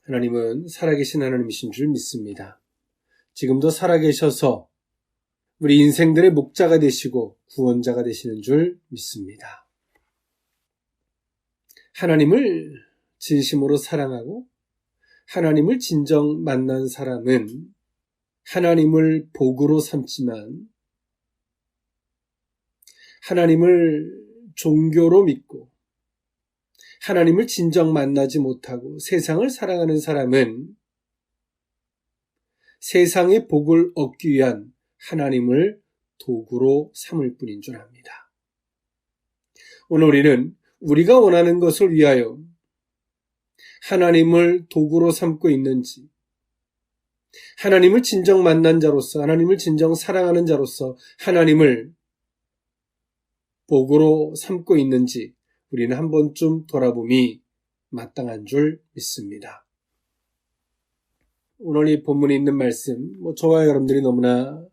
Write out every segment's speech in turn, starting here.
하나님은 살아계신 하나님이신 줄 믿습니다. 지금도 살아계셔서 우리 인생들의 목자가 되시고 구원자가 되시는 줄 믿습니다. 하나님을 진심으로 사랑하고 하나님을 진정 만난 사람은 하나님을 복으로 삼지만 하나님을 종교로 믿고 하나님을 진정 만나지 못하고 세상을 사랑하는 사람은 세상의 복을 얻기 위한 하나님을 도구로 삼을 뿐인 줄 압니다. 오늘 우리는 우리가 원하는 것을 위하여 하나님을 도구로 삼고 있는지, 하나님을 진정 만난 자로서, 하나님을 진정 사랑하는 자로서 하나님을 복으로 삼고 있는지 우리는 한 번쯤 돌아봄이 마땅한 줄 믿습니다. 오늘 이 본문에 있는 말씀, 저와 여러분들이 너무나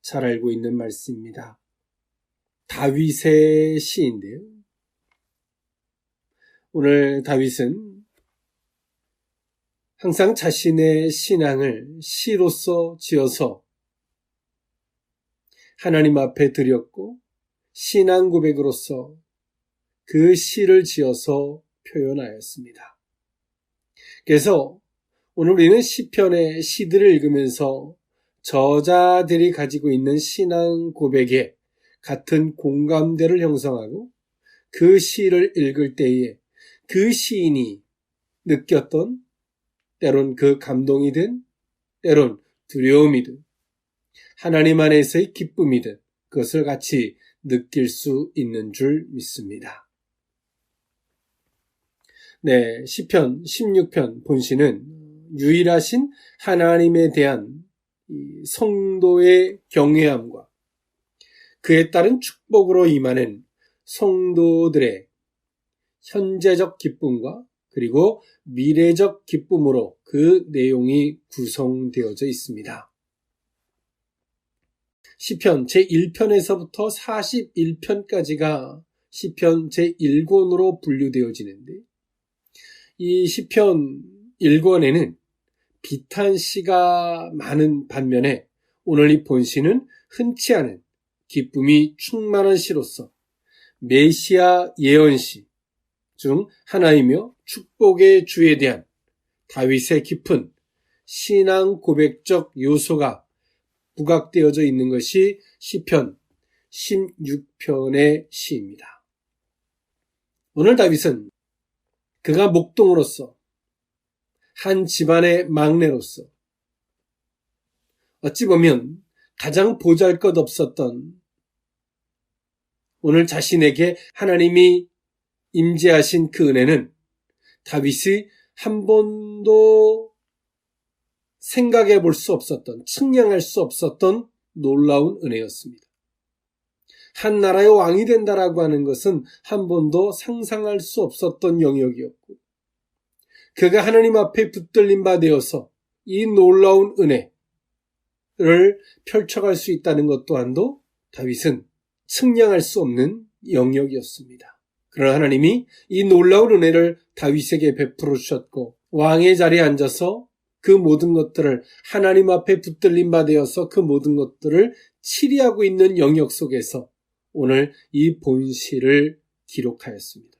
잘 알고 있는 말씀입니다. 다윗의 시인데요. 오늘 다윗은 항상 자신의 신앙을 시로서 지어서 하나님 앞에 드렸고 신앙 고백으로서 그 시를 지어서 표현하였습니다. 그래서 오늘 우리는 시편의 시들을 읽으면서 저자들이 가지고 있는 신앙 고백에 같은 공감대를 형성하고 그 시를 읽을 때에 그 시인이 느꼈던 때론 그 감동이든 때론 두려움이든 하나님 안에서의 기쁨이든 그것을 같이 느낄 수 있는 줄 믿습니다. 네, 시편 16편 본시는 유일하신 하나님에 대한 성도의 경외함과 그에 따른 축복으로 임하는 성도들의 현재적 기쁨과 그리고 미래적 기쁨으로 그 내용이 구성되어져 있습니다. 시편 제1편에서부터 41편까지가 시편 제1권으로 분류되어지는데 이 시편 1권에는 비탄시가 많은 반면에 오늘 이 본시는 흔치 않은 기쁨이 충만한 시로서 메시아 예언시 중 하나이며 축복의 주에 대한 다윗의 깊은 신앙 고백적 요소가 부각되어져 있는 것이 시편 16편의 시입니다. 오늘 다윗은 그가 목동으로서 한 집안의 막내로서 어찌 보면 가장 보잘것없었던 오늘 자신에게 하나님이 임재하신 그 은혜는 다윗이 한 번도 생각해 볼 수 없었던, 측량할 수 없었던 놀라운 은혜였습니다. 한 나라의 왕이 된다라고 하는 것은 한 번도 상상할 수 없었던 영역이었고 그가 하나님 앞에 붙들린 바 되어서 이 놀라운 은혜를 펼쳐갈 수 있다는 것 또한도 다윗은 측량할 수 없는 영역이었습니다. 그러나 하나님이 이 놀라운 은혜를 다윗에게 베풀어 주셨고 왕의 자리에 앉아서 그 모든 것들을 하나님 앞에 붙들린 바 되어서 그 모든 것들을 치리하고 있는 영역 속에서 오늘 이 본시를 기록하였습니다.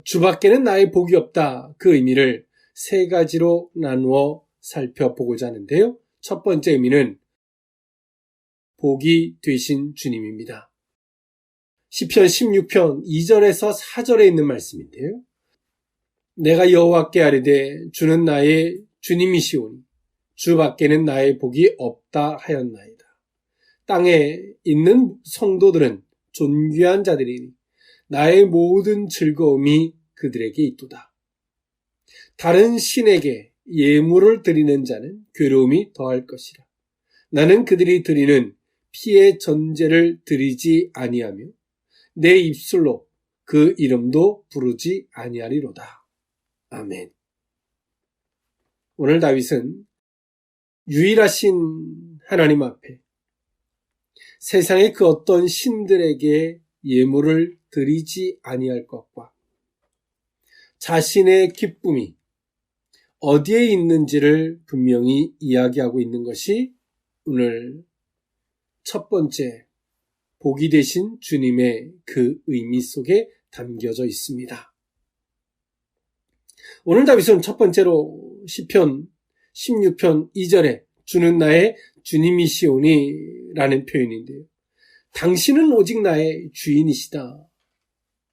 주밖에는 나의 복이 없다. 그 의미를 세 가지로 나누어 살펴보고자 하는데요. 첫 번째 의미는 복이 되신 주님입니다. 시편 16편 2절에서 4절에 있는 말씀인데요. 내가 여호와께 아뢰되 주는 나의 주님이시오니 주밖에는 나의 복이 없다 하였나이다. 땅에 있는 성도들은 존귀한 자들이니 나의 모든 즐거움이 그들에게 있도다. 다른 신에게 예물을 드리는 자는 괴로움이 더할 것이라. 나는 그들이 드리는 피의 전제를 드리지 아니하며 내 입술로 그 이름도 부르지 아니하리로다. 아멘. 오늘 다윗은 유일하신 하나님 앞에 세상의 그 어떤 신들에게 예물을 드리지 아니할 것과 자신의 기쁨이 어디에 있는지를 분명히 이야기하고 있는 것이 오늘 첫 번째 복이 되신 주님의 그 의미 속에 담겨져 있습니다. 오늘 다윗은 첫 번째로 시편 16편 2절에 주는 나의 주님이시오니 라는 표현인데요. 당신은 오직 나의 주인이시다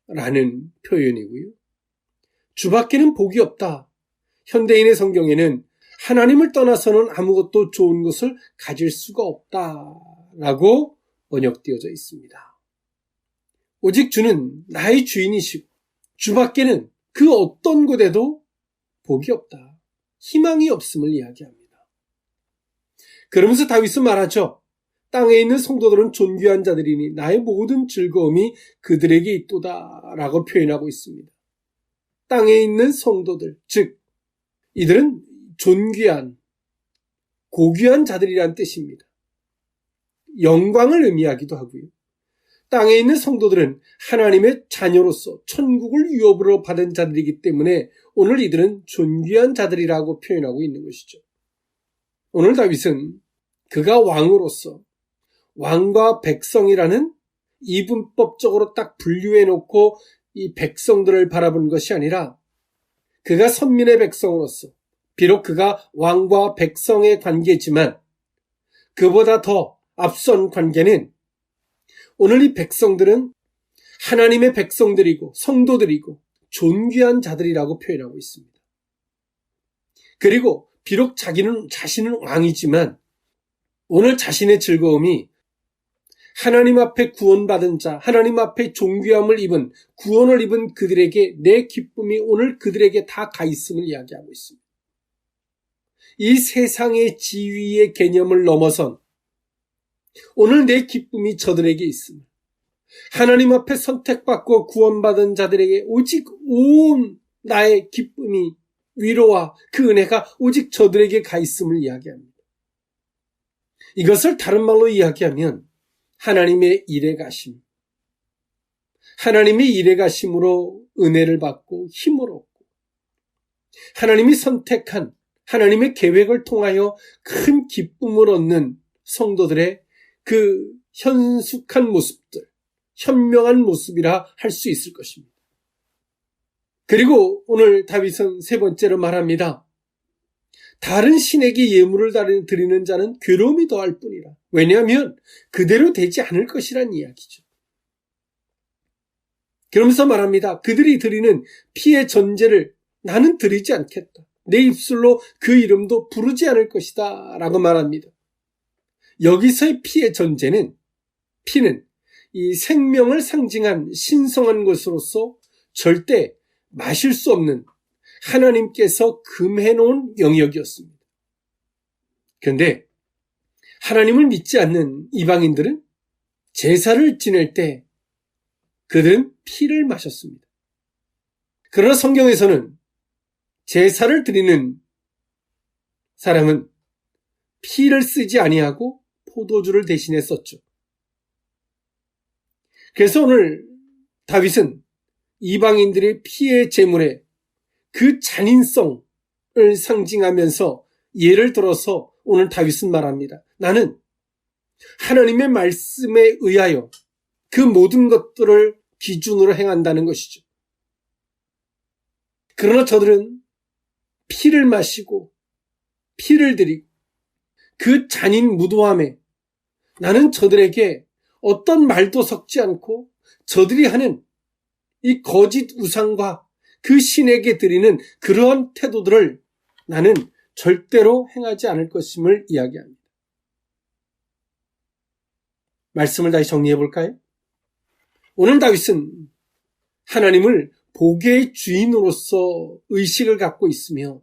라는 표현이고요. 주밖에는 복이 없다. 현대인의 성경에는 하나님을 떠나서는 아무것도 좋은 것을 가질 수가 없다라고 번역되어져 있습니다. 오직 주는 나의 주인이시고 주밖에는 그 어떤 곳에도 복이 없다. 희망이 없음을 이야기합니다. 그러면서 다윗은 말하죠. 땅에 있는 성도들은 존귀한 자들이니 나의 모든 즐거움이 그들에게 있도다 라고 표현하고 있습니다. 땅에 있는 성도들, 즉 이들은 존귀한, 고귀한 자들이란 뜻입니다. 영광을 의미하기도 하고요. 땅에 있는 성도들은 하나님의 자녀로서 천국을 유업으로 받은 자들이기 때문에 오늘 이들은 존귀한 자들이라고 표현하고 있는 것이죠. 오늘 다윗은 그가 왕으로서 왕과 백성이라는 이분법적으로 딱 분류해 놓고 이 백성들을 바라본 것이 아니라 그가 선민의 백성으로서 비록 그가 왕과 백성의 관계지만 그보다 더 앞선 관계는 오늘 이 백성들은 하나님의 백성들이고 성도들이고 존귀한 자들이라고 표현하고 있습니다. 그리고 비록 자신은 왕이지만 오늘 자신의 즐거움이 하나님 앞에 구원받은 자, 하나님 앞에 존귀함을 입은, 구원을 입은 그들에게 내 기쁨이 오늘 그들에게 다 가 있음을 이야기하고 있습니다. 이 세상의 지위의 개념을 넘어선 오늘 내 기쁨이 저들에게 있습니다. 하나님 앞에 선택받고 구원받은 자들에게 오직 온 나의 기쁨이, 위로와 그 은혜가 오직 저들에게 가 있음을 이야기합니다. 이것을 다른 말로 이야기하면 하나님의 일에 가심, 하나님의 일에 가심으로 은혜를 받고 힘을 얻고 하나님이 선택한 하나님의 계획을 통하여 큰 기쁨을 얻는 성도들의 그 현숙한 모습들, 현명한 모습이라 할 수 있을 것입니다. 그리고 오늘 다윗은 세 번째로 말합니다. 다른 신에게 예물을 드리는 자는 괴로움이 더할 뿐이라. 왜냐하면 그대로 되지 않을 것이란 이야기죠. 그러면서 말합니다. 그들이 드리는 피의 전제를 나는 드리지 않겠다. 내 입술로 그 이름도 부르지 않을 것이다 라고 말합니다. 여기서의 피의 전제는, 피는 이 생명을 상징한 신성한 것으로서 절대 마실 수 없는 하나님께서 금해놓은 영역이었습니다. 그런데 하나님을 믿지 않는 이방인들은 제사를 지낼 때 그들은 피를 마셨습니다. 그러나 성경에서는 제사를 드리는 사람은 피를 쓰지 아니하고 포도주를 대신에 썼죠. 그래서 오늘 다윗은 이방인들의 피의 제물에 그 잔인성을 상징하면서 예를 들어서 오늘 다윗은 말합니다. 나는 하나님의 말씀에 의하여 그 모든 것들을 기준으로 행한다는 것이죠. 그러나 저들은 피를 마시고 피를 드리고 그 잔인 무도함에 나는 저들에게 어떤 말도 섞지 않고 저들이 하는 이 거짓 우상과 그 신에게 드리는 그러한 태도들을 나는 절대로 행하지 않을 것임을 이야기합니다. 말씀을 다시 정리해 볼까요? 오늘 다윗은 하나님을 복의 주인으로서 의식을 갖고 있으며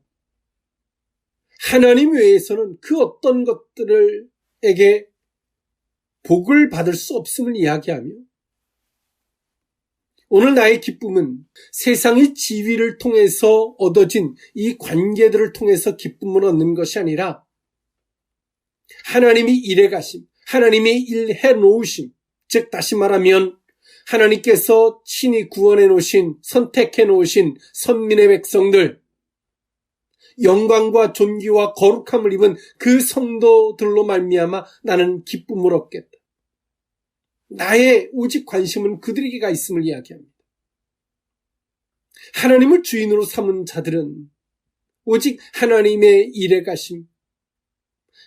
하나님 외에서는 그 어떤 것들에게 복을 받을 수 없음을 이야기하며 오늘 나의 기쁨은 세상의 지위를 통해서 얻어진 이 관계들을 통해서 기쁨을 얻는 것이 아니라 하나님이 일해 가심, 하나님이 일해 놓으심, 즉 다시 말하면 하나님께서 친히 구원해 놓으신, 선택해 놓으신 선민의 백성들, 영광과 존귀와 거룩함을 입은 그 성도들로 말미암아 나는 기쁨을 얻겠다. 나의 오직 관심은 그들에게 가 있음을 이야기합니다. 하나님을 주인으로 삼은 자들은 오직 하나님의 일에 가심,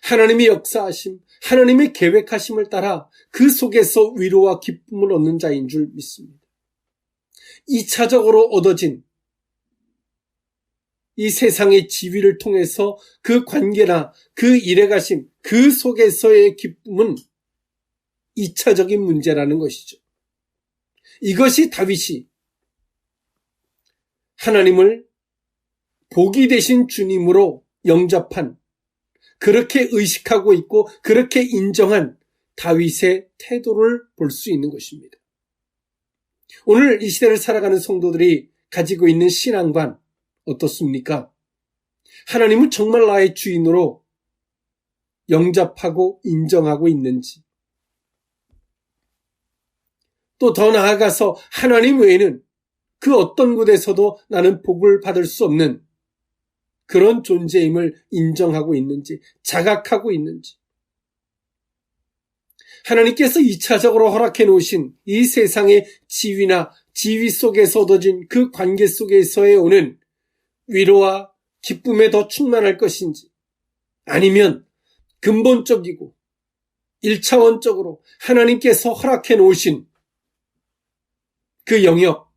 하나님의 역사하심, 하나님의 계획하심을 따라 그 속에서 위로와 기쁨을 얻는 자인 줄 믿습니다. 2차적으로 얻어진 이 세상의 지위를 통해서 그 관계나 그 일에 가심, 그 속에서의 기쁨은 2차적인 문제라는 것이죠. 이것이 다윗이 하나님을 복이 되신 주님으로 영접한, 그렇게 의식하고 있고 그렇게 인정한 다윗의 태도를 볼 수 있는 것입니다. 오늘 이 시대를 살아가는 성도들이 가지고 있는 신앙관 어떻습니까? 하나님은 정말 나의 주인으로 영접하고 인정하고 있는지, 또 더 나아가서 하나님 외에는 그 어떤 곳에서도 나는 복을 받을 수 없는 그런 존재임을 인정하고 있는지, 자각하고 있는지, 하나님께서 2차적으로 허락해 놓으신 이 세상의 지위나 지위 속에서 얻어진 그 관계 속에서에 오는 위로와 기쁨에 더 충만할 것인지, 아니면 근본적이고 1차원적으로 하나님께서 허락해 놓으신 그 영역,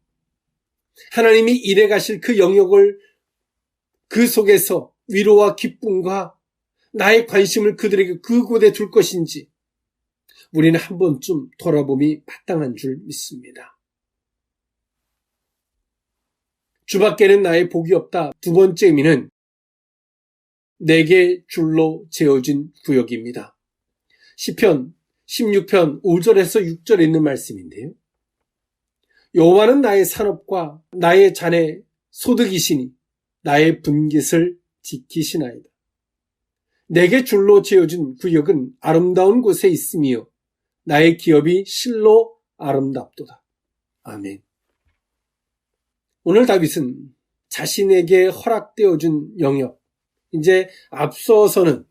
하나님이 일해 가실 그 영역을 그 속에서 위로와 기쁨과 나의 관심을 그들에게 그곳에 둘 것인지, 우리는 한 번쯤 돌아봄이 마땅한 줄 믿습니다. 주밖에는 나의 복이 없다. 두 번째 의미는 내게 줄로 재어진 구역입니다. 시편 16편 5절에서 6절에 있는 말씀인데요. 여호와는 나의 산업과 나의 잔의 소득이시니 나의 분깃을 지키시나이다. 내게 줄로 재어진 구역은 아름다운 곳에 있으며 나의 기업이 실로 아름답도다. 아멘. 오늘 다윗은 자신에게 허락되어진 영역, 이제 앞서서는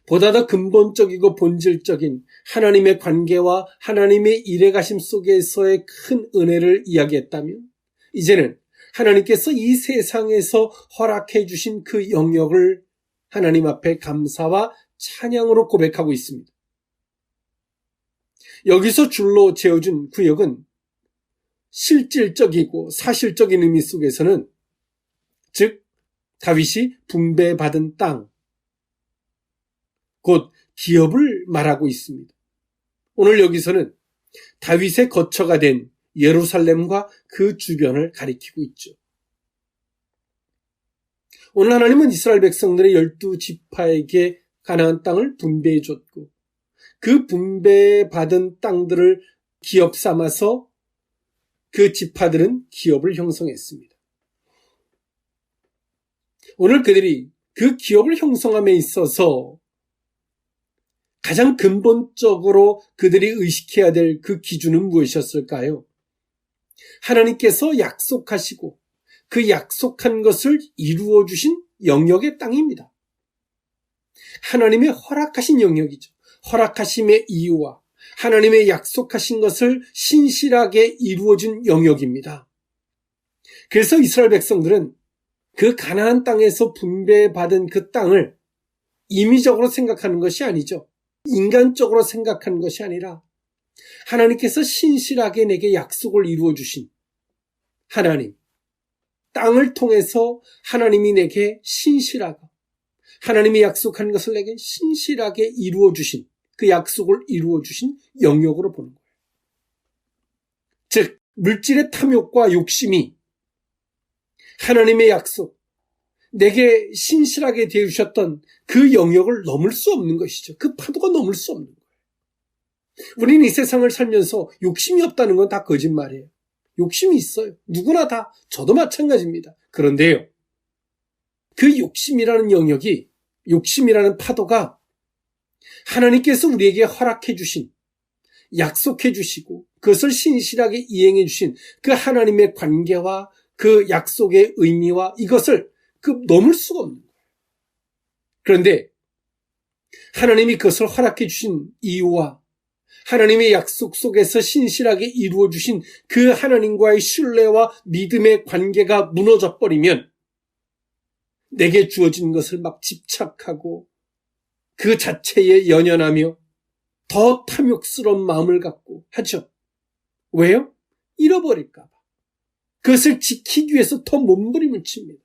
보다 더 근본적이고 본질적인 하나님의 관계와 하나님의 일에 가심 속에서의 큰 은혜를 이야기했다면, 이제는 하나님께서 이 세상에서 허락해 주신 그 영역을 하나님 앞에 감사와 찬양으로 고백하고 있습니다. 여기서 줄로 재어준 구역은 실질적이고 사실적인 의미 속에서는, 즉 다윗이 분배받은 땅, 곧 기업을 말하고 있습니다. 오늘 여기서는 다윗의 거처가 된 예루살렘과 그 주변을 가리키고 있죠. 오늘 하나님은 이스라엘 백성들의 12지파에게 가나안 땅을 분배해 줬고, 그 분배받은 땅들을 기업 삼아서 그 지파들은 기업을 형성했습니다. 오늘 그들이 그 기업을 형성함에 있어서 가장 근본적으로 그들이 의식해야 될 그 기준은 무엇이었을까요? 하나님께서 약속하시고 그 약속한 것을 이루어 주신 영역의 땅입니다. 하나님의 허락하신 영역이죠. 허락하심의 이유와 하나님의 약속하신 것을 신실하게 이루어진 영역입니다. 그래서 이스라엘 백성들은 그 가나안 땅에서 분배받은 그 땅을 임의적으로 생각하는 것이 아니죠. 인간적으로 생각하는 것이 아니라 하나님께서 신실하게 내게 약속을 이루어 주신 하나님, 땅을 통해서 하나님이 내게 신실하고 하나님이 약속한 것을 내게 신실하게 이루어 주신, 그 약속을 이루어 주신 영역으로 보는 거예요. 즉 물질의 탐욕과 욕심이 하나님의 약속, 내게 신실하게 되어주셨던 그 영역을 넘을 수 없는 것이죠. 그 파도가 넘을 수 없는 거예요. 우리는 이 세상을 살면서 욕심이 없다는 건 다 거짓말이에요. 욕심이 있어요. 누구나 다, 저도 마찬가지입니다. 그런데요, 그 욕심이라는 영역이, 욕심이라는 파도가 하나님께서 우리에게 허락해 주신, 약속해 주시고 그것을 신실하게 이행해 주신 그 하나님의 관계와 그 약속의 의미와 이것을 넘을 수가 없는 거예요. 그런데 하나님이 그것을 허락해 주신 이유와 하나님의 약속 속에서 신실하게 이루어 주신 그 하나님과의 신뢰와 믿음의 관계가 무너져 버리면 내게 주어진 것을 막 집착하고 그 자체에 연연하며 더 탐욕스러운 마음을 갖고 하죠. 왜요? 잃어버릴까 봐. 그것을 지키기 위해서 더 몸부림을 칩니다.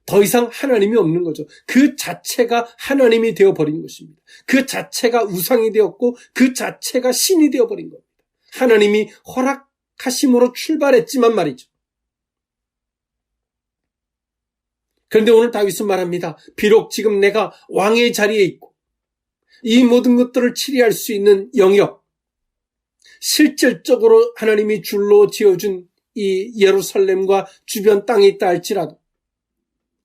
더 이상 하나님이 없는 거죠. 그 자체가 하나님이 되어버린 것입니다. 그 자체가 우상이 되었고 그 자체가 신이 되어버린 겁니다. 하나님이 허락하심으로 출발했지만 말이죠. 그런데 오늘 다윗은 말합니다. 비록 지금 내가 왕의 자리에 있고 이 모든 것들을 치리할 수 있는 영역, 실질적으로 하나님이 줄로 지어준 이 예루살렘과 주변 땅에 있다 할지라도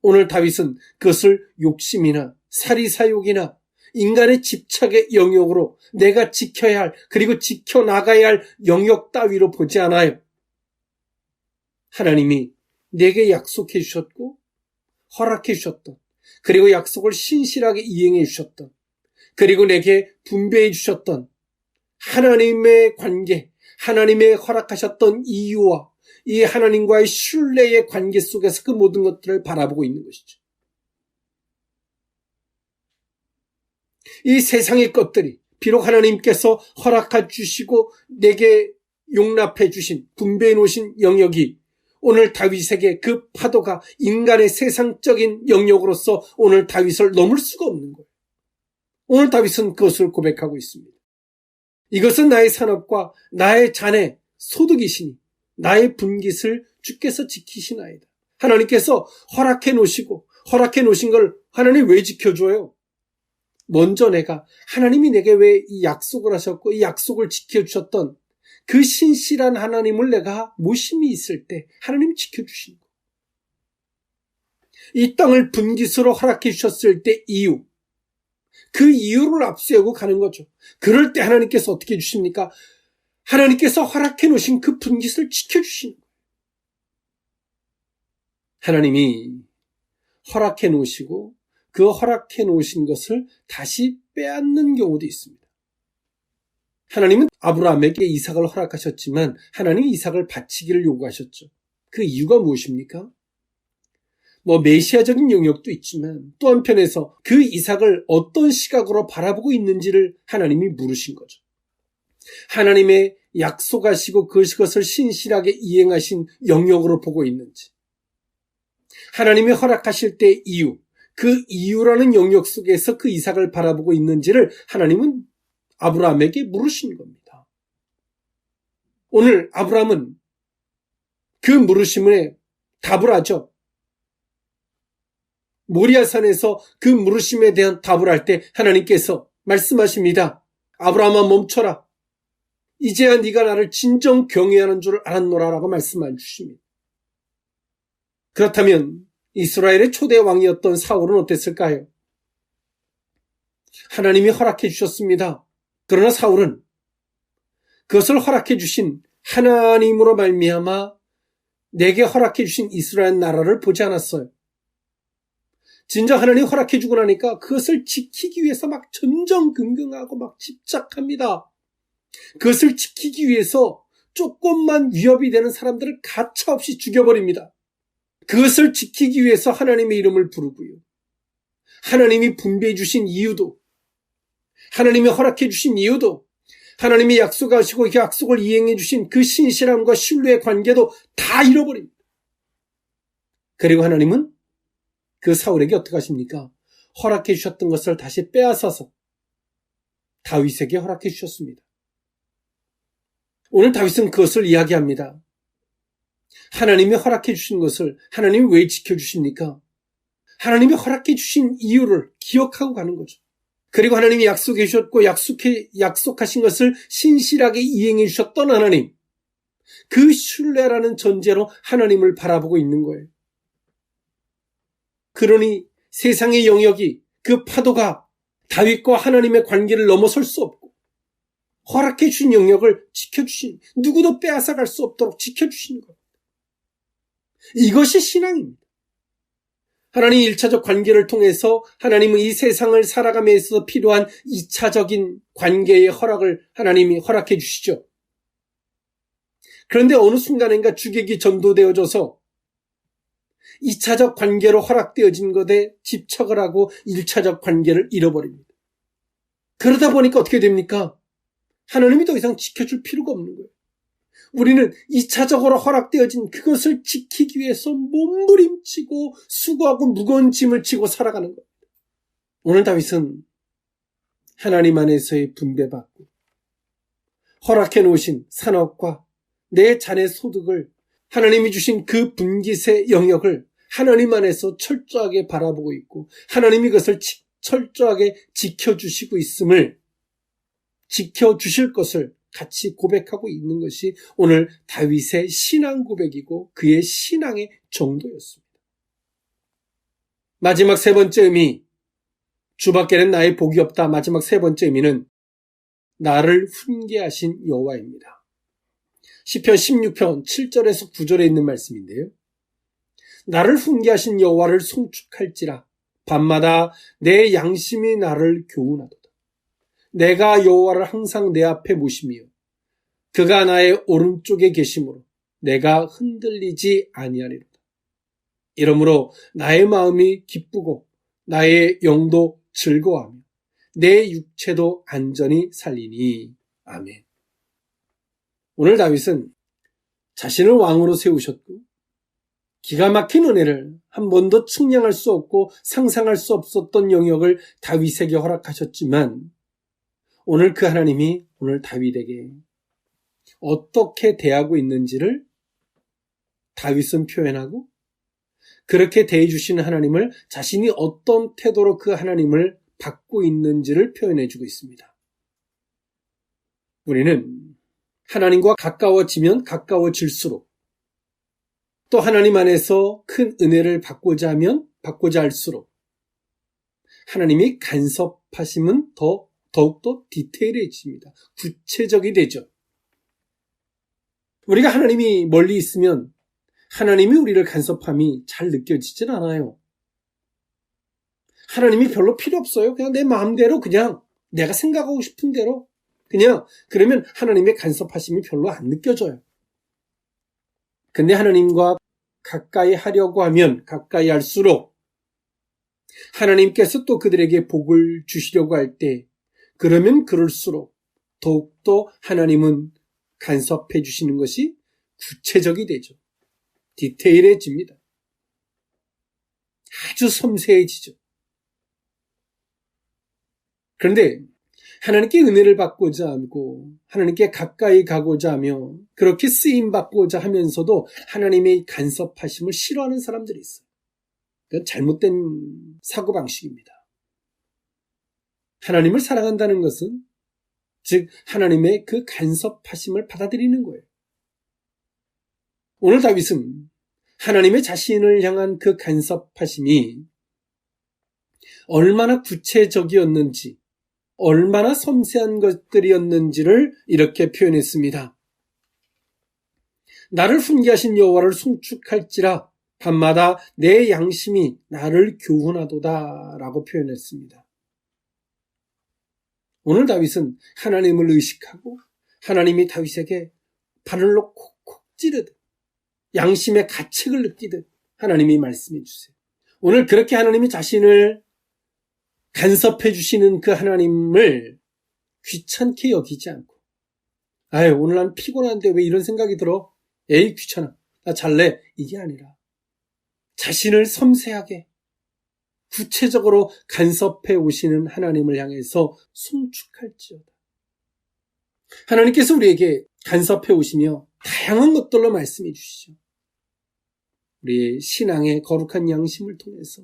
오늘 다윗은 그것을 욕심이나 사리사욕이나 인간의 집착의 영역으로 내가 지켜야 할, 그리고 지켜나가야 할 영역 따위로 보지 않아요. 하나님이 내게 약속해 주셨고 허락해 주셨던, 그리고 약속을 신실하게 이행해 주셨던, 그리고 내게 분배해 주셨던 하나님의 관계, 하나님의 허락하셨던 이유와 이 하나님과의 신뢰의 관계 속에서 그 모든 것들을 바라보고 있는 것이죠. 이 세상의 것들이 비록 하나님께서 허락해 주시고 내게 용납해 주신, 분배해 놓으신 영역이 오늘 다윗에게 그 파도가 인간의 세상적인 영역으로서 오늘 다윗을 넘을 수가 없는 거예요. 오늘 다윗은 그것을 고백하고 있습니다. 이것은 나의 산업과 나의 잔의 소득이시니 나의 분깃을 주께서 지키시나이다. 하나님께서 허락해 놓으시고 허락해 놓으신 걸 하나님 왜 지켜줘요? 먼저 내가 하나님이 내게 왜 이 약속을 하셨고 이 약속을 지켜주셨던 그 신실한 하나님을 내가 모심이 있을 때 하나님이 지켜주신 거. 이 땅을 분깃으로 허락해 주셨을 때 이유, 그 이유를 앞세우고 가는 거죠. 그럴 때 하나님께서 어떻게 해주십니까? 하나님께서 허락해 놓으신 그 분깃을 지켜주시는 거예요. 하나님이 허락해 놓으시고 그 허락해 놓으신 것을 다시 빼앗는 경우도 있습니다. 하나님은 아브라함에게 이삭을 허락하셨지만 하나님이 이삭을 바치기를 요구하셨죠. 그 이유가 무엇입니까? 메시아적인 영역도 있지만 또 한편에서 그 이삭을 어떤 시각으로 바라보고 있는지를 하나님이 물으신 거죠. 하나님의 약속하시고 그것을 신실하게 이행하신 영역으로 보고 있는지, 하나님이 허락하실 때 이유, 그 이유라는 영역 속에서 그 이삭을 바라보고 있는지를 하나님은 아브라함에게 물으신 겁니다. 오늘 아브라함은 그 물으심에 답을 하죠. 모리아산에서 그 물으심에 대한 답을 할 때 하나님께서 말씀하십니다. 아브라함아 멈춰라. 이제야 네가 나를 진정 경외하는 줄 알았노라 라고 말씀해 주십니다. 그렇다면 이스라엘의 초대 왕이었던 사울은 어땠을까요? 하나님이 허락해 주셨습니다. 그러나 사울은 그것을 허락해 주신 하나님으로 말미암아 내게 허락해 주신 이스라엘 나라를 보지 않았어요. 진정 하나님이 허락해 주고 나니까 그것을 지키기 위해서 막 전전긍긍하고 막 집착합니다. 그것을 지키기 위해서 조금만 위협이 되는 사람들을 가차없이 죽여버립니다. 그것을 지키기 위해서 하나님의 이름을 부르고요. 하나님이 분배해 주신 이유도, 하나님이 허락해 주신 이유도, 하나님이 약속하시고 그 약속을 이행해 주신 그 신실함과 신뢰의 관계도 다 잃어버립니다. 그리고 하나님은 그 사울에게 어떻게 하십니까? 허락해 주셨던 것을 다시 빼앗아서 다윗에게 허락해 주셨습니다. 오늘 다윗은 그것을 이야기합니다. 하나님이 허락해 주신 것을 하나님이 왜 지켜주십니까? 하나님이 허락해 주신 이유를 기억하고 가는 거죠. 그리고 하나님이 약속해 주셨고 약속하신 것을 신실하게 이행해 주셨던 하나님, 그 신뢰라는 전제로 하나님을 바라보고 있는 거예요. 그러니 세상의 영역이, 그 파도가 다윗과 하나님의 관계를 넘어설 수 없고 허락해 주신 영역을 지켜주신, 누구도 빼앗아갈 수 없도록 지켜주시는 거예요. 이것이 신앙입니다. 하나님 1차적 관계를 통해서 하나님은 이 세상을 살아감에 있어서 필요한 2차적인 관계의 허락을 하나님이 허락해 주시죠. 그런데 어느 순간인가 주객이 전도되어져서 2차적 관계로 허락되어진 것에 집착을 하고 1차적 관계를 잃어버립니다. 그러다 보니까 어떻게 됩니까? 하나님이 더 이상 지켜줄 필요가 없는 거예요. 우리는 2차적으로 허락되어진 그것을 지키기 위해서 몸부림치고 수고하고 무거운 짐을 지고 살아가는 겁니다. 오늘 다윗은 하나님 안에서의 분배받고 허락해 놓으신 산업과 내 자녀 소득을 하나님이 주신 그 분깃의 영역을 하나님 안에서 철저하게 바라보고 있고 하나님이 그것을 철저하게 지켜주시고 있음을 지켜주실 것을 같이 고백하고 있는 것이 오늘 다윗의 신앙 고백이고 그의 신앙의 정도였습니다. 마지막 세 번째 의미, 주밖에는 나의 복이 없다. 마지막 세 번째 의미는 나를 훈계하신 여호와입니다. 시편 16편 7절에서 9절에 있는 말씀인데요. 나를 훈계하신 여호와를 송축할지라 밤마다 내 양심이 나를 교훈하도다. 내가 여호와를 항상 내 앞에 모시며 그가 나의 오른쪽에 계심으로 내가 흔들리지 아니하리로다. 이러므로 나의 마음이 기쁘고 나의 영도 즐거워하며 내 육체도 안전히 살리니. 아멘. 오늘 다윗은 자신을 왕으로 세우셨고 기가 막힌 은혜를 한 번도 측량할 수 없고 상상할 수 없었던 영역을 다윗에게 허락하셨지만 오늘 그 하나님이 오늘 다윗에게 어떻게 대하고 있는지를 다윗은 표현하고 그렇게 대해주시는 하나님을 자신이 어떤 태도로 그 하나님을 받고 있는지를 표현해주고 있습니다. 우리는 하나님과 가까워지면 가까워질수록 또 하나님 안에서 큰 은혜를 받고자 하면 받고자 할수록 하나님이 간섭하심은 더욱더 디테일해집니다. 구체적이 되죠. 우리가 하나님이 멀리 있으면 하나님이 우리를 간섭함이 잘 느껴지진 않아요. 하나님이 별로 필요 없어요. 그냥 내 마음대로 그냥 내가 생각하고 싶은 대로 그냥 그러면 하나님의 간섭하심이 별로 안 느껴져요. 근데 하나님과 가까이 하려고 하면 가까이 할수록 하나님께서 또 그들에게 복을 주시려고 할 때 그러면 그럴수록 더욱더 하나님은 간섭해 주시는 것이 구체적이 되죠. 디테일해집니다. 아주 섬세해지죠. 그런데 하나님께 은혜를 받고자 하고 하나님께 가까이 가고자 하며 그렇게 쓰임받고자 하면서도 하나님의 간섭하심을 싫어하는 사람들이 있어요. 그건 잘못된 사고방식입니다. 하나님을 사랑한다는 것은 즉 하나님의 그 간섭하심을 받아들이는 거예요. 오늘 다윗은 하나님의 자신을 향한 그 간섭하심이 얼마나 구체적이었는지 얼마나 섬세한 것들이었는지를 이렇게 표현했습니다. 나를 훈계하신 여호와를 송축할지라 밤마다 내 양심이 나를 교훈하도다 라고 표현했습니다. 오늘 다윗은 하나님을 의식하고 하나님이 다윗에게 바늘로 콕콕 찌르듯 양심의 가책을 느끼듯 하나님이 말씀해 주세요. 오늘 그렇게 하나님이 자신을 간섭해 주시는 그 하나님을 귀찮게 여기지 않고 아유 오늘 난 피곤한데 왜 이런 생각이 들어? 에이 귀찮아. 나 잘래. 이게 아니라 자신을 섬세하게 구체적으로 간섭해 오시는 하나님을 향해서 송축할지어다. 하나님께서 우리에게 간섭해 오시며 다양한 것들로 말씀해 주시죠. 우리의 신앙의 거룩한 양심을 통해서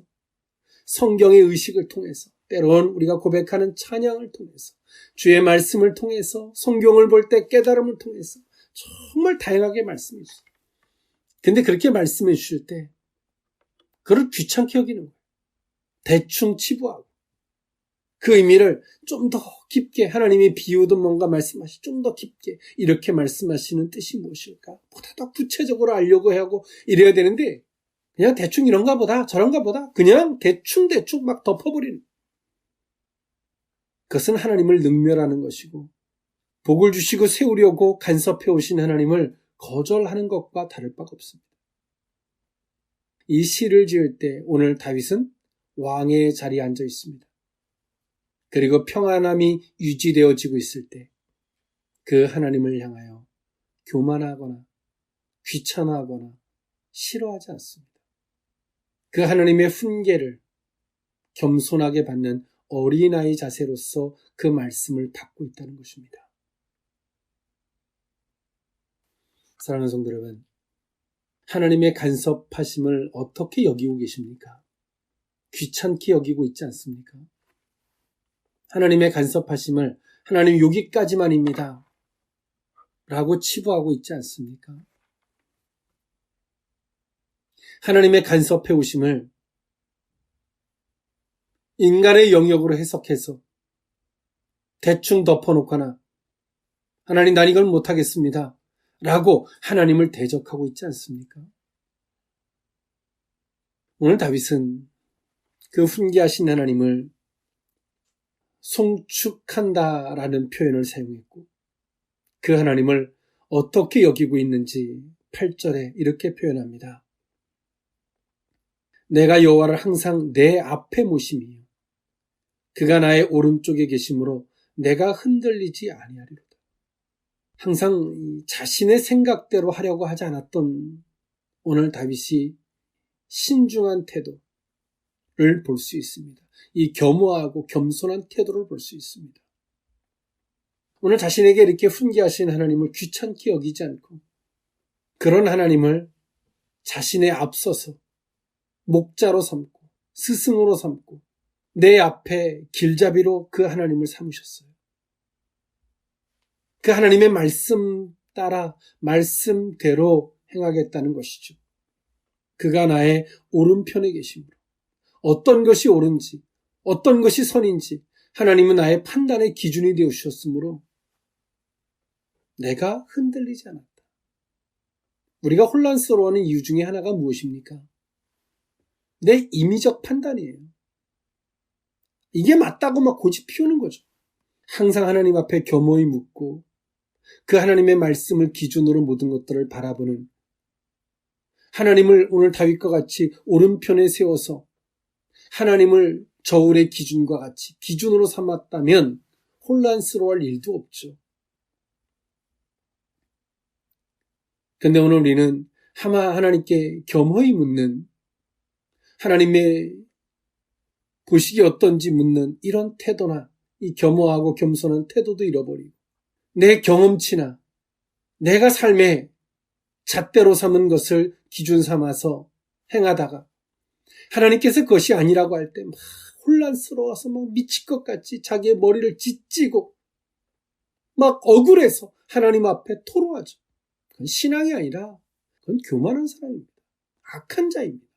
성경의 의식을 통해서 때론 우리가 고백하는 찬양을 통해서 주의 말씀을 통해서 성경을 볼 때 깨달음을 통해서 정말 다양하게 말씀해 주세요. 근데 그렇게 말씀해 주실 때 그걸 귀찮게 여기는 거예요. 대충 치부하고 그 의미를 좀 더 깊게 하나님이 비유든 뭔가 말씀하시 좀 더 깊게 이렇게 말씀하시는 뜻이 무엇일까? 보다 더 구체적으로 알려고 하고 이래야 되는데 그냥 대충 이런가 보다 저런가 보다 그냥 대충 막 덮어버리는 그것은 하나님을 능멸하는 것이고 복을 주시고 세우려고 간섭해 오신 하나님을 거절하는 것과 다를 바가 없습니다. 이 시를 지을 때 오늘 다윗은 왕의 자리에 앉아 있습니다. 그리고 평안함이 유지되어지고 있을 때 그 하나님을 향하여 교만하거나 귀찮아하거나 싫어하지 않습니다. 그 하나님의 훈계를 겸손하게 받는 어린아이 자세로서 그 말씀을 받고 있다는 것입니다. 사랑하는 성도 여러분, 하나님의 간섭하심을 어떻게 여기고 계십니까? 귀찮게 여기고 있지 않습니까? 하나님의 간섭하심을 하나님 여기까지만입니다 라고 치부하고 있지 않습니까? 하나님의 간섭해 오심을 인간의 영역으로 해석해서 대충 덮어놓거나 하나님 난 이걸 못하겠습니다 라고 하나님을 대적하고 있지 않습니까? 오늘 다윗은 그 훈계하신 하나님을 송축한다라는 표현을 사용했고 그 하나님을 어떻게 여기고 있는지 8절에 이렇게 표현합니다. 내가 여호와를 항상 내 앞에 모심이요 그가 나의 오른쪽에 계심으로 내가 흔들리지 아니하리로다. 항상 자신의 생각대로 하려고 하지 않았던 오늘 다윗이 신중한 태도를 볼 수 있습니다. 이 겸허하고 겸손한 태도를 볼 수 있습니다. 오늘 자신에게 이렇게 훈계하신 하나님을 귀찮게 여기지 않고 그런 하나님을 자신의 앞서서 목자로 삼고 스승으로 삼고 내 앞에 길잡이로 그 하나님을 삼으셨어요. 그 하나님의 말씀 따라 말씀대로 행하겠다는 것이죠. 그가 나의 오른편에 계심으로 어떤 것이 옳은지 어떤 것이 선인지 하나님은 나의 판단의 기준이 되어주셨으므로 내가 흔들리지 않았다. 우리가 혼란스러워하는 이유 중에 하나가 무엇입니까? 내 임의적 판단이에요. 이게 맞다고 막 고집 피우는 거죠. 항상 하나님 앞에 겸허히 묻고 그 하나님의 말씀을 기준으로 모든 것들을 바라보는 하나님을 오늘 다윗과 같이 오른편에 세워서 하나님을 저울의 기준과 같이 기준으로 삼았다면 혼란스러워할 일도 없죠. 그런데 오늘 우리는 하나님께 겸허히 묻는 하나님의 보시기 어떤지 묻는 이런 태도나 이 겸허하고 겸손한 태도도 잃어버리고 내 경험치나 내가 삶에 잣대로 삼은 것을 기준 삼아서 행하다가 하나님께서 그것이 아니라고 할 때 막 혼란스러워서 막 미칠 것 같이 자기의 머리를 짓지고 막 억울해서 하나님 앞에 토로하죠. 그건 신앙이 아니라 그건 교만한 사람입니다. 악한 자입니다.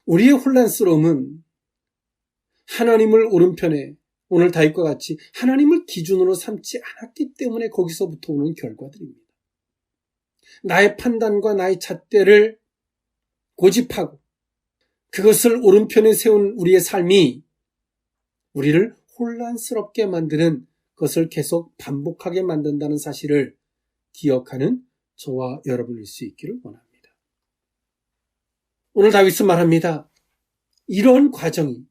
우리의 혼란스러움은 하나님을 오른편에 오늘 다윗과 같이 하나님을 기준으로 삼지 않았기 때문에 거기서부터 오는 결과들입니다. 나의 판단과 나의 잣대를 고집하고 그것을 오른편에 세운 우리의 삶이 우리를 혼란스럽게 만드는 것을 계속 반복하게 만든다는 사실을 기억하는 저와 여러분일 수 있기를 원합니다. 오늘 다윗은 말합니다. 이런 과정이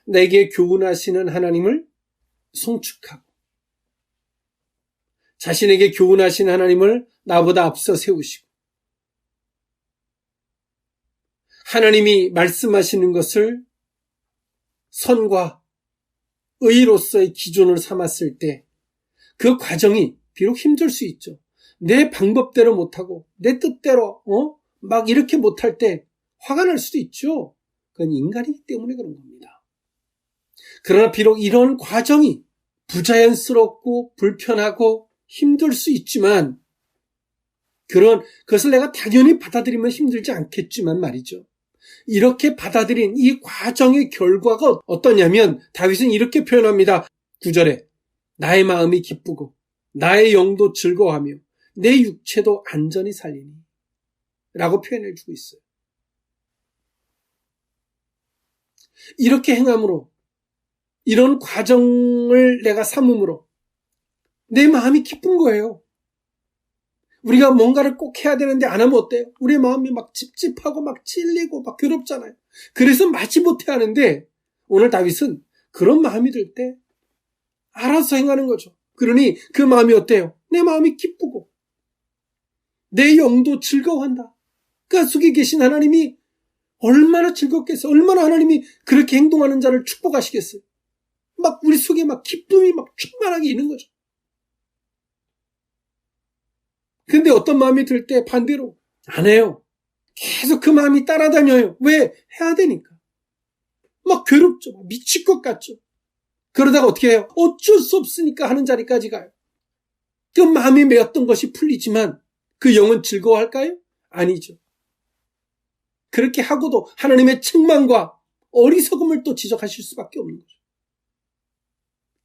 내게 교훈하시는 하나님을 송축하고 자신에게 교훈하신 하나님을 나보다 앞서 세우시고 하나님이 말씀하시는 것을 선과 의로서의 기준을 삼았을 때 그 과정이 비록 힘들 수 있죠. 내 방법대로 못하고 내 뜻대로 막 이렇게 못할 때 화가 날 수도 있죠. 그건 인간이기 때문에 그런 겁니다. 그러나 비록 이런 과정이 부자연스럽고 불편하고 힘들 수 있지만 그것을 내가 당연히 받아들이면 힘들지 않겠지만 말이죠. 이렇게 받아들인 이 과정의 결과가 어떠냐면 다윗은 이렇게 표현합니다. 9절에 나의 마음이 기쁘고 나의 영도 즐거워하며 내 육체도 안전히 살리니 라고 표현해 주고 있어요. 이렇게 행함으로 이런 과정을 내가 삼음으로 내 마음이 기쁜 거예요. 우리가 뭔가를 꼭 해야 되는데 안 하면 어때요? 우리의 마음이 막 찝찝하고 막 찔리고 막 괴롭잖아요. 그래서 마지못해 하는데 오늘 다윗은 그런 마음이 들 때 알아서 행하는 거죠. 그러니 그 마음이 어때요? 내 마음이 기쁘고 내 영도 즐거워한다. 그 속에 계신 하나님이 얼마나 즐겁겠어요. 얼마나 하나님이 그렇게 행동하는 자를 축복하시겠어요. 막 우리 속에 막 기쁨이 막 충만하게 있는 거죠. 근데 어떤 마음이 들 때 반대로 안 해요. 계속 그 마음이 따라다녀요. 왜? 해야 되니까. 막 괴롭죠. 막 미칠 것 같죠. 그러다가 어떻게 해요? 어쩔 수 없으니까 하는 자리까지 가요. 그 마음이 메었던 것이 풀리지만 그 영은 즐거워할까요? 아니죠. 그렇게 하고도 하나님의 책망과 어리석음을 또 지적하실 수밖에 없는 거죠.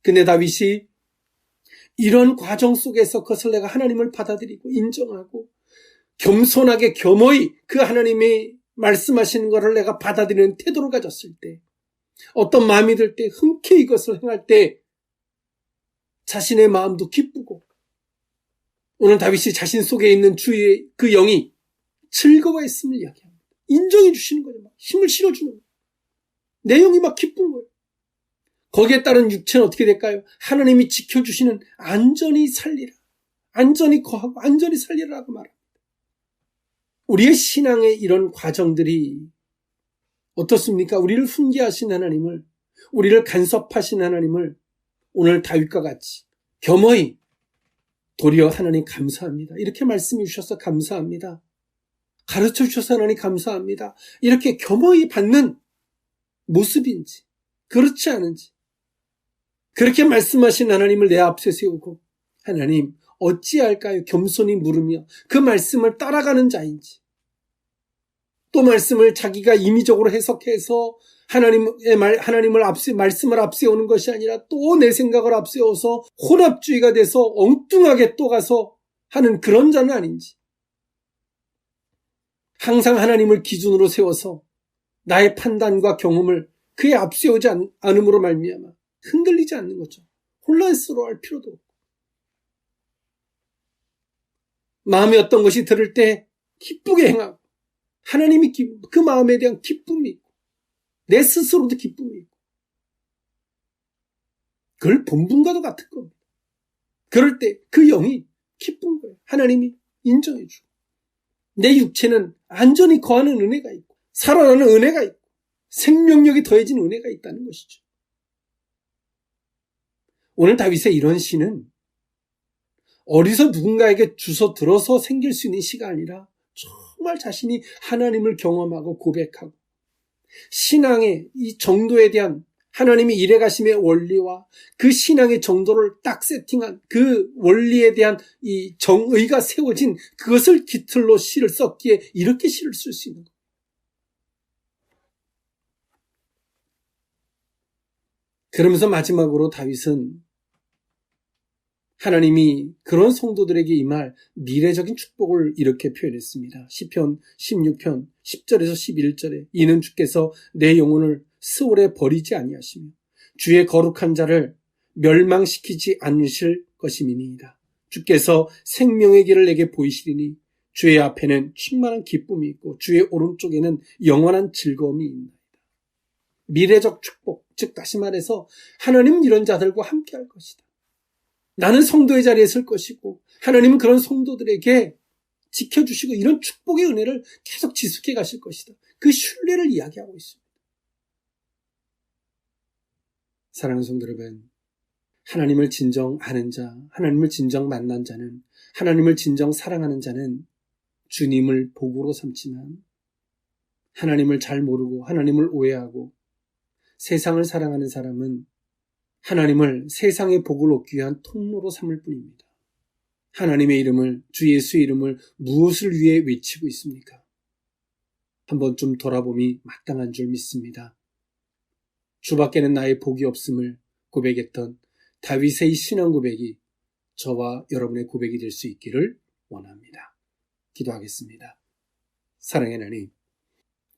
근데 다윗이 이런 과정 속에서 그것을 내가 하나님을 받아들이고 인정하고 겸손하게 겸허히 그 하나님이 말씀하시는 것을 내가 받아들이는 태도를 가졌을 때 어떤 마음이 들 때 흔쾌히 이것을 행할 때 자신의 마음도 기쁘고 오늘 다윗이 자신 속에 있는 주의 그 영이 즐거워했음을 이야기합니다. 인정해 주시는 거예요. 막 힘을 실어주는 거예요. 내 영이 막 기쁜 거예요. 거기에 따른 육체는 어떻게 될까요? 하나님이 지켜주시는 안전히 살리라. 안전히 거하고 안전히 살리라고 말합니다. 우리의 신앙의 이런 과정들이 어떻습니까? 우리를 훈계하신 하나님을, 우리를 간섭하신 하나님을 오늘 다윗과 같이 겸허히 도리어 하나님 감사합니다. 이렇게 말씀해 주셔서 감사합니다. 가르쳐 주셔서 하나님 감사합니다. 이렇게 겸허히 받는 모습인지 그렇지 않은지 그렇게 말씀하신 하나님을 내 앞에 세우고 하나님 어찌할까요? 겸손히 물으며 그 말씀을 따라가는 자인지 또 말씀을 자기가 임의적으로 해석해서 말씀을 앞세우는 것이 아니라 또 내 생각을 앞세워서 혼합주의가 돼서 엉뚱하게 또 가서 하는 그런 자는 아닌지 항상 하나님을 기준으로 세워서 나의 판단과 경험을 그에 앞세우지 않음으로 말미암아 흔들리지 않는 거죠. 혼란스러워할 필요도 없고 마음에 어떤 것이 들을 때 기쁘게 행하고 하나님이 그 마음에 대한 기쁨이 있고 내 스스로도 기쁨이 있고 그걸 본분과도 같은 겁니다. 그럴 때 그 영이 기쁜 거예요. 하나님이 인정해 주고 내 육체는 안전히 거하는 은혜가 있고 살아나는 은혜가 있고 생명력이 더해진 은혜가 있다는 것이죠. 오늘 다윗의 이런 시는 어디서 누군가에게 주워 들어서 생길 수 있는 시가 아니라 정말 자신이 하나님을 경험하고 고백하고 신앙의 이 정도에 대한 하나님이 이래가심의 원리와 그 신앙의 정도를 딱 세팅한 그 원리에 대한 이 정의가 세워진 그것을 깃틀로 시를 썼기에 이렇게 시를 쓸 수 있는 거예요. 그러면서 마지막으로 다윗은 하나님이 그런 성도들에게 임할 미래적인 축복을 이렇게 표현했습니다. 시편 16편 10절에서 11절에 이는 주께서 내 영혼을 스올에 버리지 아니하시며 주의 거룩한 자를 멸망시키지 않으실 것임이니이다. 주께서 생명의 길을 내게 보이시리니 주의 앞에는 충만한 기쁨이 있고 주의 오른쪽에는 영원한 즐거움이 있나이다. 미래적 축복, 즉 다시 말해서 하나님은 이런 자들과 함께 할 것이다. 나는 성도의 자리에 설 것이고 하나님은 그런 성도들에게 지켜주시고 이런 축복의 은혜를 계속 지속해 가실 것이다. 그 신뢰를 이야기하고 있습니다. 사랑하는 성도 여러분, 하나님을 진정 아는 자, 하나님을 진정 만난 자는, 하나님을 진정 사랑하는 자는 주님을 복으로 삼지만 하나님을 잘 모르고 하나님을 오해하고 세상을 사랑하는 사람은 하나님을 세상의 복을 얻기 위한 통로로 삼을 뿐입니다. 하나님의 이름을, 주 예수의 이름을 무엇을 위해 외치고 있습니까? 한 번쯤 돌아봄이 마땅한 줄 믿습니다. 주밖에는 나의 복이 없음을 고백했던 다윗의 신앙 고백이 저와 여러분의 고백이 될 수 있기를 원합니다. 기도하겠습니다. 사랑의 하나님,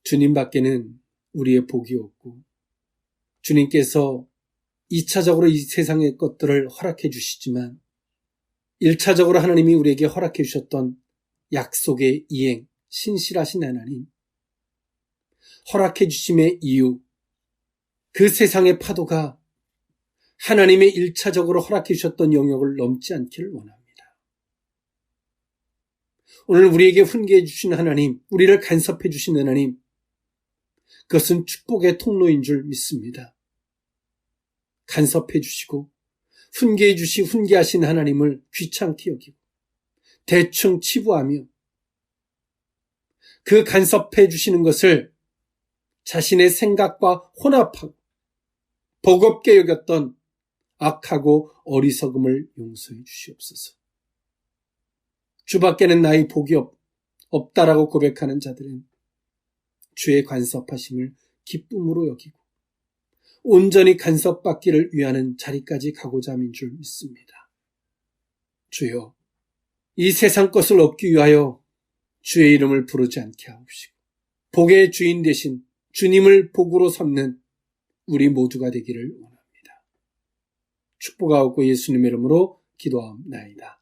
주님밖에는 우리의 복이 없고 주님께서 2차적으로 이 세상의 것들을 허락해 주시지만 1차적으로 하나님이 우리에게 허락해 주셨던 약속의 이행, 신실하신 하나님, 허락해 주심의 이유, 그 세상의 파도가 하나님의 1차적으로 허락해 주셨던 영역을 넘지 않기를 원합니다. 오늘 우리에게 훈계해 주신 하나님, 우리를 간섭해 주신 하나님, 그것은 축복의 통로인 줄 믿습니다. 간섭해 주시고 훈계해 주시 훈계하신 하나님을 귀찮게 여기고 대충 치부하며 그 간섭해 주시는 것을 자신의 생각과 혼합하고 버겁게 여겼던 악하고 어리석음을 용서해 주시옵소서. 주밖에는 나의 복이 없다라고 고백하는 자들은 주의 간섭하심을 기쁨으로 여기고 온전히 간섭받기를 위하는 자리까지 가고자 함인 줄 믿습니다. 주여, 이 세상 것을 얻기 위하여 주의 이름을 부르지 않게 하옵시고 복의 주인 되신 주님을 복으로 삼는 우리 모두가 되기를 원합니다. 축복하옵고 예수님의 이름으로 기도하옵나이다.